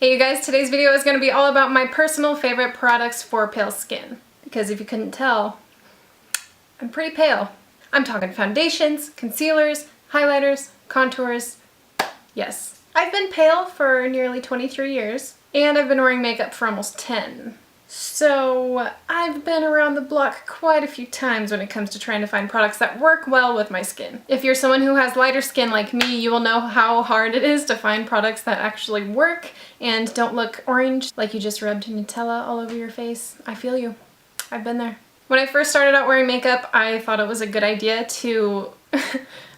Hey you guys, today's video is going to be all about my personal favorite products for pale skin. Because if you couldn't tell, I'm pretty pale. I'm talking foundations, concealers, highlighters, contours. Yes. I've been pale for nearly 23 years, and I've been wearing makeup for almost 10. So I've been around the block quite a few times when it comes to trying to find products that work well with my skin. If you're someone who has lighter skin like me, you will know how hard it is to find products that actually work and don't look orange like you just rubbed Nutella all over your face. I feel you. I've been there. When I first started out wearing makeup, I thought it was a good idea to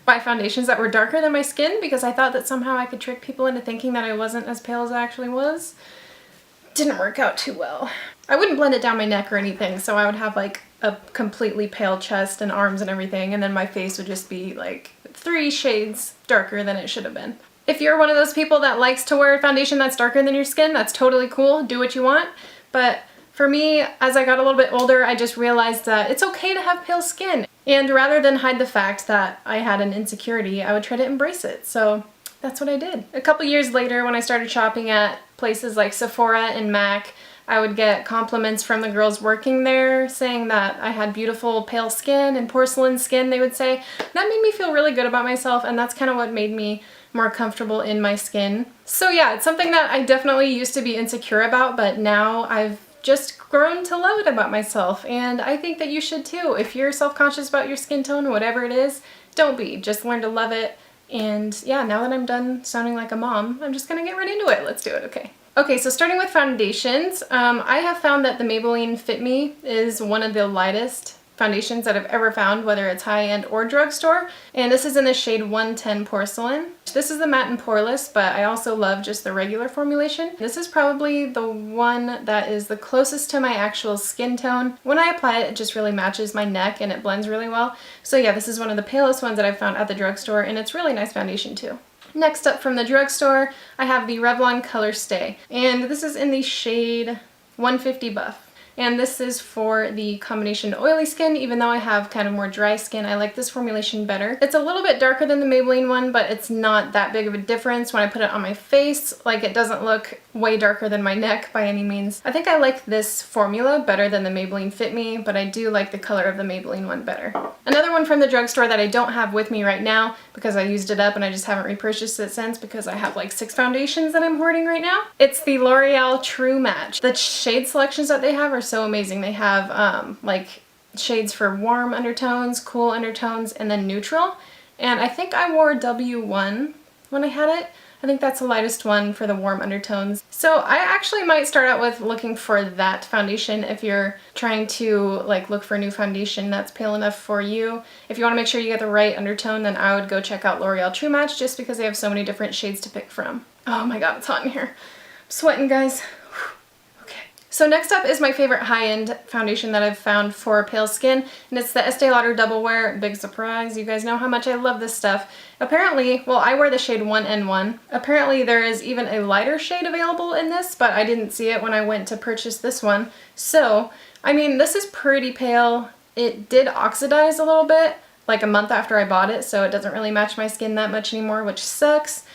buy foundations that were darker than my skin because I thought that somehow I could trick people into thinking that I wasn't as pale as I actually was. Didn't work out too well. I wouldn't blend it down my neck or anything, so I would have like a completely pale chest and arms and everything, and then my face would just be like 3 shades darker than it should have been. If you're one of those people that likes to wear a foundation that's darker than your skin, that's totally cool. Do what you want. But for me, as I got a little bit older, I just realized that it's okay to have pale skin. And rather than hide the fact that I had an insecurity, I would try to embrace it. So that's what I did. A couple years later, when I started shopping at places like Sephora and MAC, I would get compliments from the girls working there saying that I had beautiful pale skin and porcelain skin, they would say. That made me feel really good about myself, and that's kind of what made me more comfortable in my skin. So yeah, it's something that I definitely used to be insecure about, but now I've just grown to love it about myself, and I think that you should too. If you're self-conscious about your skin tone, whatever it is, don't be. Just learn to love it. And yeah, now that I'm done sounding like a mom, I'm just gonna get right into it. Let's do it, okay. Okay, so starting with foundations, I have found that the Maybelline Fit Me is one of the lightest foundations that I've ever found, whether it's high-end or drugstore. And this is in the shade 110 Porcelain. This is the matte and poreless, but I also love just the regular formulation. This is probably the one that is the closest to my actual skin tone. When I apply it, it just really matches my neck and it blends really well. So yeah, this is one of the palest ones that I've found at the drugstore, and it's really nice foundation too. Next up from the drugstore, I have the Revlon Color Stay, and this is in the shade 150 Buff. And this is for the combination oily skin. Even though I have kind of more dry skin, I like this formulation better. It's a little bit darker than the Maybelline one, but it's not that big of a difference when I put it on my face. Like, it doesn't look way darker than my neck by any means. I think I like this formula better than the Maybelline Fit Me, but I do like the color of the Maybelline one better. Another one from the drugstore that I don't have with me right now because I used it up and I just haven't repurchased it since because I have like 6 foundations that I'm hoarding right now. It's the L'Oreal True Match. The shade selections that they have are so amazing. They have like shades for warm undertones, cool undertones, and then neutral. And I think I wore W1 when I had it. I think that's the lightest one for the warm undertones. So I actually might start out with looking for that foundation if you're trying to like look for a new foundation that's pale enough for you. If you want to make sure you get the right undertone, then I would go check out L'Oreal True Match just because they have so many different shades to pick from. Oh my god, it's hot in here. I'm sweating, guys. So next up is my favorite high-end foundation that I've found for pale skin, and it's the Estee Lauder Double Wear. Big surprise, you guys know how much I love this stuff. Apparently, well, I wear the shade 1N1. Apparently there is even a lighter shade available in this, but I didn't see it when I went to purchase this one. So, I mean, this is pretty pale. It did oxidize a little bit, like a month after I bought it, so it doesn't really match my skin that much anymore, which sucks.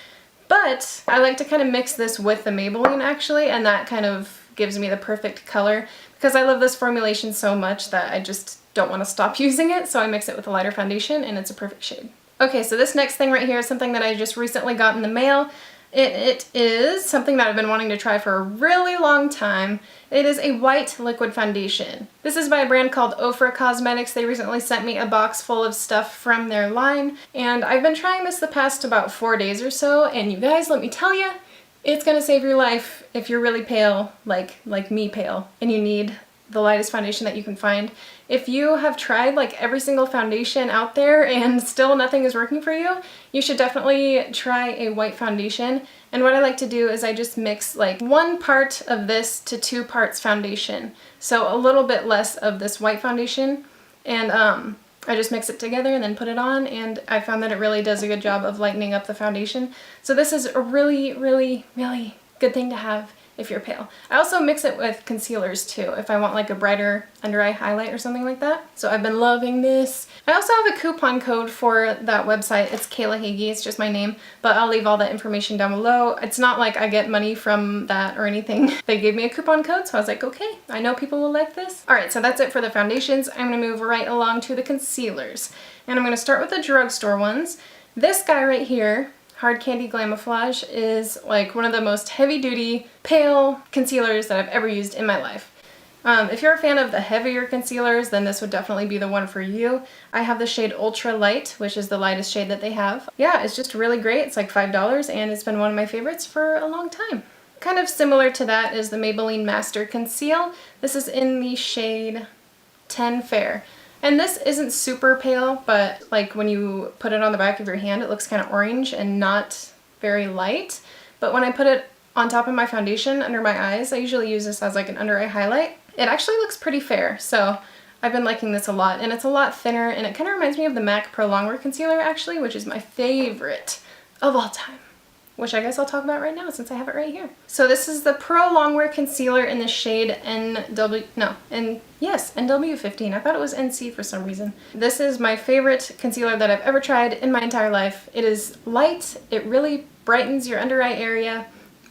But I like to kind of mix this with the Maybelline actually, and that kind of gives me the perfect color because I love this formulation so much that I just don't want to stop using it, so I mix it with a lighter foundation and it's a perfect shade. Okay, so this next thing right here is something that I just recently got in the mail. It is something that I've been wanting to try for a really long time. It is a white liquid foundation. This is by a brand called Ofra Cosmetics. They recently sent me a box full of stuff from their line, and I've been trying this the past about 4 days or so, and you guys, let me tell you, it's gonna save your life if you're really pale, like me pale, and you need the lightest foundation that you can find. If you have tried like every single foundation out there and still nothing is working for you, you should definitely try a white foundation. And what I like to do is I just mix like 1 part of this to 2 parts foundation. So a little bit less of this white foundation, and I just mix it together and then put it on, and I found that it really does a good job of lightening up the foundation. So this is a really, really, really Good thing to have if you're pale. I also mix it with concealers too, if I want like a brighter under eye highlight or something like that. So I've been loving this. I also have a coupon code for that website. It's Kayla Hagee, it's just my name, but I'll leave all that information down below. It's not like I get money from that or anything. They gave me a coupon code, so I was like, okay, I know people will like this. All right, so that's it for the foundations. I'm gonna move right along to the concealers. And I'm gonna start with the drugstore ones. This guy right here, Hard Candy Glamouflage, is like one of the most heavy-duty pale concealers that I've ever used in my life. If you're a fan of the heavier concealers, then this would definitely be the one for you. I have the shade Ultra Light, which is the lightest shade that they have. Yeah, it's just really great. It's like $5 and it's been one of my favorites for a long time. Kind of similar to that is the Maybelline Master Conceal. This is in the shade 10 Fair. And this isn't super pale, but like when you put it on the back of your hand, it looks kind of orange and not very light. But when I put it on top of my foundation under my eyes, I usually use this as like an under eye highlight. It actually looks pretty fair, so I've been liking this a lot. And it's a lot thinner, and it kind of reminds me of the MAC Pro Longwear Concealer actually, which is my favorite of all time. Which I guess I'll talk about right now since I have it right here. So this is the Pro Longwear Concealer in the shade NW15. I thought it was NC for some reason. This is my favorite concealer that I've ever tried in my entire life. It is light, it really brightens your under eye area.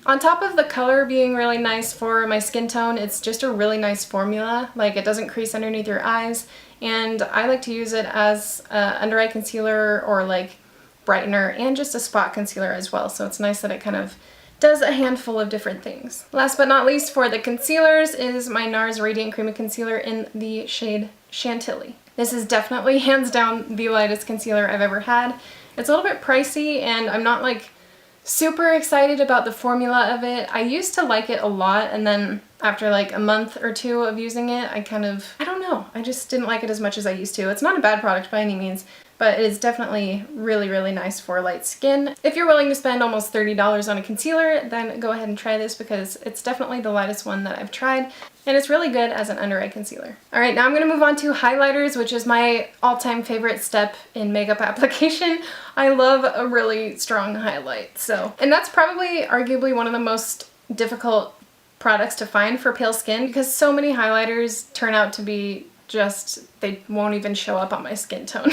On top of the color being really nice for my skin tone, it's just a really nice formula. Like, it doesn't crease underneath your eyes, and I like to use it as under eye concealer or like brightener and just a spot concealer as well, so it's nice that it kind of does a handful of different things. Last but not least for the concealers is my NARS Radiant Creamy Concealer in the shade Chantilly. This is definitely hands down the lightest concealer I've ever had. It's a little bit pricey and I'm not like super excited about the formula of it. I used to like it a lot, and then after like a month or two of using it, I don't know, I just didn't like it as much as I used to. It's not a bad product by any means, but it is definitely really, really nice for light skin. If you're willing to spend almost $30 on a concealer, then go ahead and try this because it's definitely the lightest one that I've tried, and it's really good as an under eye concealer. All right, now I'm gonna move on to highlighters, which is my all-time favorite step in makeup application. I love a really strong highlight, and that's probably arguably one of the most difficult products to find for pale skin because so many highlighters turn out to be they won't even show up on my skin tone.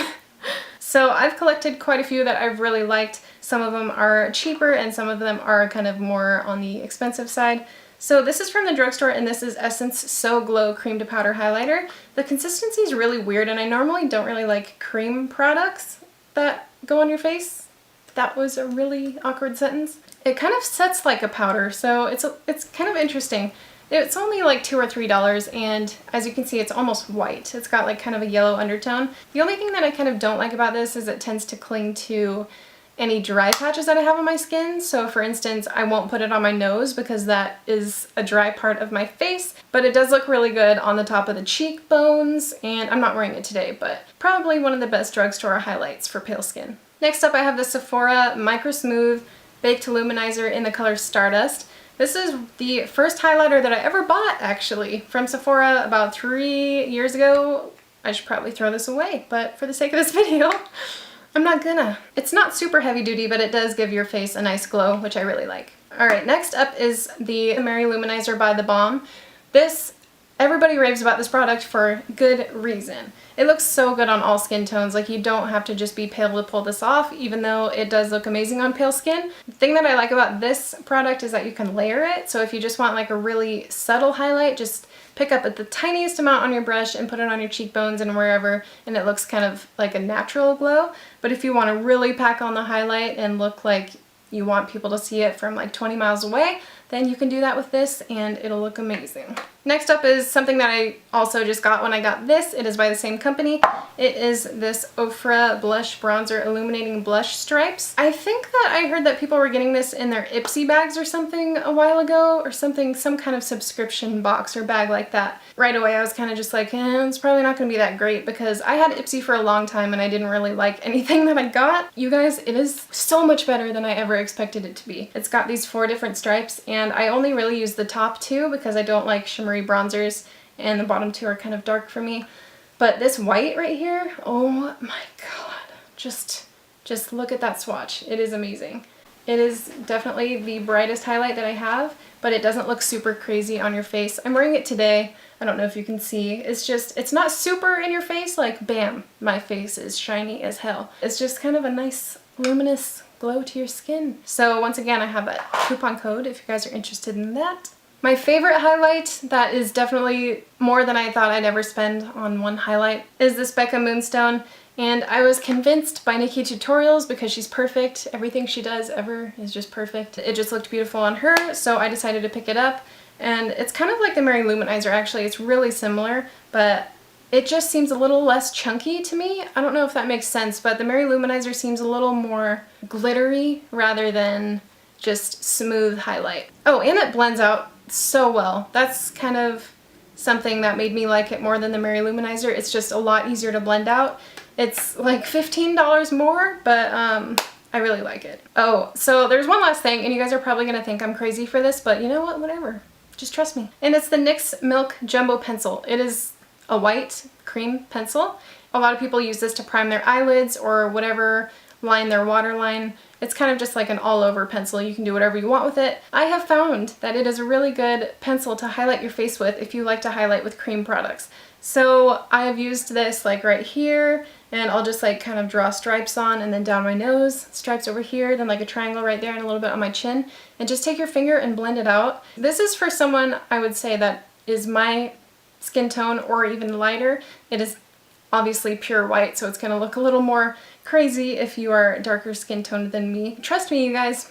So I've collected quite a few that I've really liked. Some of them are cheaper and some of them are kind of more on the expensive side. So this is from the drugstore, and this is Essence So Glow Cream to Powder Highlighter. The consistency is really weird, and I normally don't really like cream products that go on your face. That was a really awkward sentence. It kind of sets like a powder, so it's kind of interesting. It's only like $2 or $3, and as you can see, it's almost white. It's got like kind of a yellow undertone. The only thing that I kind of don't like about this is it tends to cling to any dry patches that I have on my skin. So for instance, I won't put it on my nose because that is a dry part of my face, but it does look really good on the top of the cheekbones, and I'm not wearing it today, but probably one of the best drugstore highlights for pale skin. Next up, I have the Sephora Micro Smooth Baked Luminizer in the color Stardust. This is the first highlighter that I ever bought, actually, from Sephora about 3 years ago. I should probably throw this away, but for the sake of this video, I'm not gonna. It's not super heavy duty, but it does give your face a nice glow, which I really like. Alright, next up is the Mary Luminizer by The Balm. Everybody raves about this product for good reason. It looks so good on all skin tones. Like, you don't have to just be pale to pull this off, even though it does look amazing on pale skin. The thing that I like about this product is that you can layer it. So if you just want like a really subtle highlight, just pick up at the tiniest amount on your brush and put it on your cheekbones and wherever, and it looks kind of like a natural glow. But if you want to really pack on the highlight and look like you want people to see it from like 20 miles away, then you can do that with this and it'll look amazing. Next up is something that I also just got when I got this. It is by the same company. It is this Ofra Blush Bronzer Illuminating Blush Stripes. I think that I heard that people were getting this in their Ipsy bags or something a while ago, or something, some kind of subscription box or bag like that. Right away I was kind of just like, it's probably not going to be that great because I had Ipsy for a long time and I didn't really like anything that I got. You guys, it is so much better than I ever expected it to be. It's got these 4 different stripes, and I only really use the top 2 because I don't like shimmery bronzers, and the bottom 2 are kind of dark for me. But this white right here, oh my god, just look at that swatch. It is amazing. It is definitely the brightest highlight that I have, but it doesn't look super crazy on your face. I'm wearing it today. I don't know if you can see. It's not super in your face, like bam, my face is shiny as hell. It's just kind of a nice luminous glow to your skin. So once again, I have a coupon code if you guys are interested in that. My favorite highlight that is definitely more than I thought I'd ever spend on one highlight is this Becca Moonstone. And I was convinced by Nikkie Tutorials because she's perfect. Everything she does ever is just perfect. It just looked beautiful on her, so I decided to pick it up. And it's kind of like the Mary Luminizer actually. It's really similar, but it just seems a little less chunky to me. I don't know if that makes sense, but the Mary Luminizer seems a little more glittery rather than just smooth highlight. Oh, and it blends out so well. That's kind of something that made me like it more than the Mary Luminizer. It's just a lot easier to blend out. It's like $15 more, but I really like it. Oh, so there's one last thing, and you guys are probably gonna think I'm crazy for this, but you know what, whatever. Just trust me. And it's the NYX Milk Jumbo Pencil. It is a white cream pencil. A lot of people use this to prime their eyelids or whatever, line their waterline. It's kind of just like an all-over pencil. You can do whatever you want with it. I have found that it is a really good pencil to highlight your face with if you like to highlight with cream products. So I have used this like right here, and I'll just like kind of draw stripes on and then down my nose, stripes over here, then like a triangle right there and a little bit on my chin, and just take your finger and blend it out. This is for someone, I would say, that is my skin tone or even lighter. It is obviously pure white, so it's going to look a little more crazy if you are darker skin toned than me. Trust me, you guys,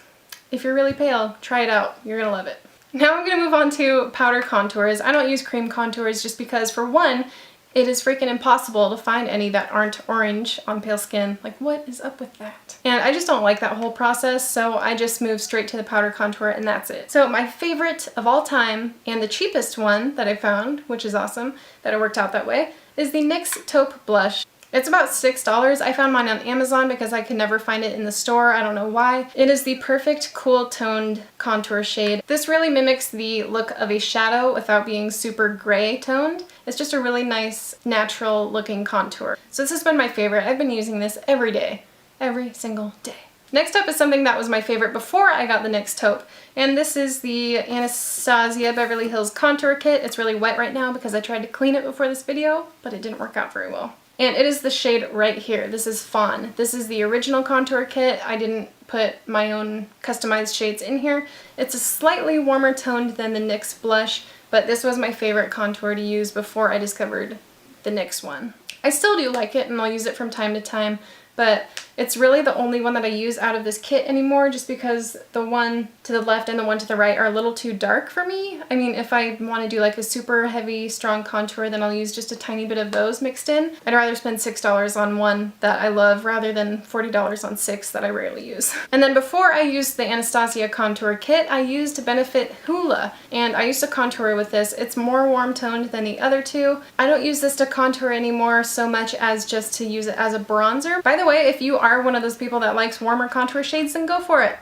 if you're really pale, try it out. You're going to love it. Now I'm going to move on to powder contours. I don't use cream contours just because, for one, it is freaking impossible to find any that aren't orange on pale skin. Like, what is up with that? And I just don't like that whole process, so I just move straight to the powder contour and that's it. So my favorite of all time, and the cheapest one that I found, which is awesome that it worked out that way, is the NYX Taupe Blush. It's about $6. I found mine on Amazon because I could never find it in the store. I don't know why. It is the perfect cool toned contour shade. This really mimics the look of a shadow without being super gray toned. It's just a really nice, natural looking contour. So this has been my favorite. I've been using this every day. Every single day. Next up is something that was my favorite before I got the NYX Taupe, and this is the Anastasia Beverly Hills Contour Kit. It's really wet right now because I tried to clean it before this video, but it didn't work out very well. And it is the shade right here. This is Fawn. This is the original contour kit. I didn't put my own customized shades in here. It's a slightly warmer toned than the NYX blush, but this was my favorite contour to use before I discovered the NYX one. I still do like it and I'll use it from time to time, but it's really the only one that I use out of this kit anymore just because the one to the left and the one to the right are a little too dark for me. I mean, if I want to do like a super heavy, strong contour, then I'll use just a tiny bit of those mixed in. I'd rather spend $6 on one that I love rather than $40 on 6 that I rarely use. And then before I used the Anastasia contour kit, I used Benefit Hoola, and I used to contour with this. It's more warm toned than the other two. I don't use this to contour anymore so much as just to use it as a bronzer. By the way, if you are one of those people that likes warmer contour shades, then go for it.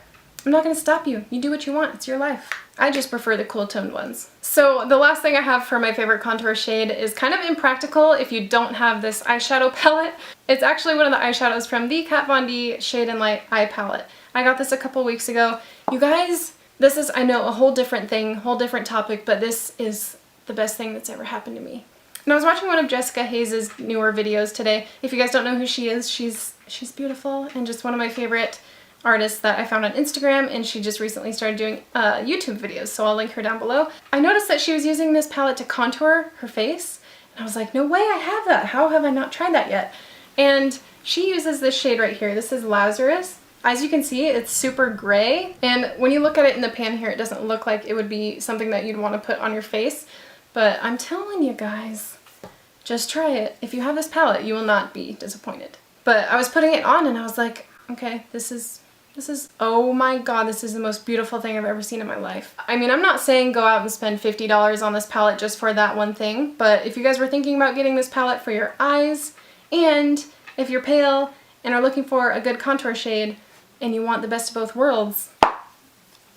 I'm not going to stop you. You do what you want. It's your life. I just prefer the cool toned ones. So the last thing I have for my favorite contour shade is kind of impractical if you don't have this eyeshadow palette. It's actually one of the eyeshadows from the Kat Von D Shade and Light eye palette. I got this a couple weeks ago. You guys, this is, I know, a whole different thing, whole different topic, but this is the best thing that's ever happened to me. And I was watching one of Jessica Hayes' newer videos today. If you guys don't know who she is, she's beautiful and just one of my favorite artists that I found on Instagram, and she just recently started doing YouTube videos, so I'll link her down below. I noticed that she was using this palette to contour her face, and I was like, no way I have that. How have I not tried that yet? And she uses this shade right here. This is Lazarus. As you can see, it's super gray, and when you look at it in the pan here, it doesn't look like it would be something that you'd want to put on your face, but I'm telling you guys, just try it. If you have this palette, you will not be disappointed. But I was putting it on and I was like, okay, this is, oh my god, this is the most beautiful thing I've ever seen in my life. I mean, I'm not saying go out and spend $50 on this palette just for that one thing, but if you guys were thinking about getting this palette for your eyes, and if you're pale and are looking for a good contour shade and you want the best of both worlds,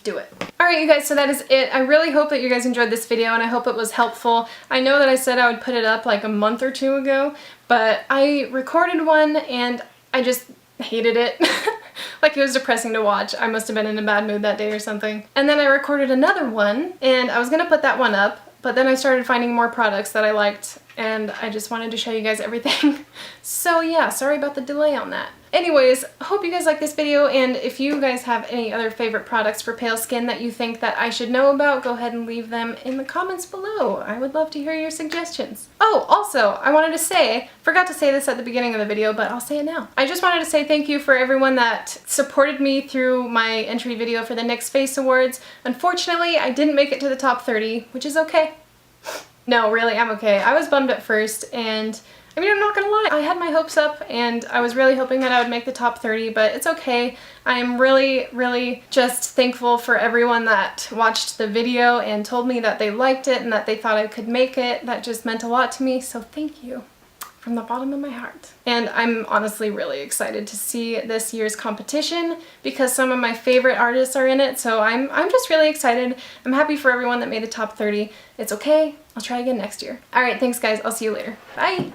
do it. Alright you guys, so that is it. I really hope that you guys enjoyed this video and I hope it was helpful. I know that I said I would put it up like a month or two ago, but I recorded one and I just hated it. Like it was depressing to watch. I must have been in a bad mood that day or something. And then I recorded another one and I was gonna put that one up, but then I started finding more products that I liked and I just wanted to show you guys everything. So yeah, sorry about the delay on that. Anyways, hope you guys like this video, and if you guys have any other favorite products for pale skin that you think that I should know about, go ahead and leave them in the comments below. I would love to hear your suggestions. Oh, also, I wanted to say, forgot to say this at the beginning of the video, but I'll say it now. I just wanted to say thank you for everyone that supported me through my entry video for the NYX Face Awards. Unfortunately, I didn't make it to the top 30, which is okay. No, really, I'm okay. I was bummed at first, and I mean, I'm not gonna lie, I had my hopes up and I was really hoping that I would make the top 30, but it's okay. I am really, really just thankful for everyone that watched the video and told me that they liked it and that they thought I could make it. That just meant a lot to me, so thank you from the bottom of my heart. And I'm honestly really excited to see this year's competition because some of my favorite artists are in it, so I'm just really excited. I'm happy for everyone that made the top 30. It's okay, I'll try again next year. Alright, thanks guys, I'll see you later. Bye!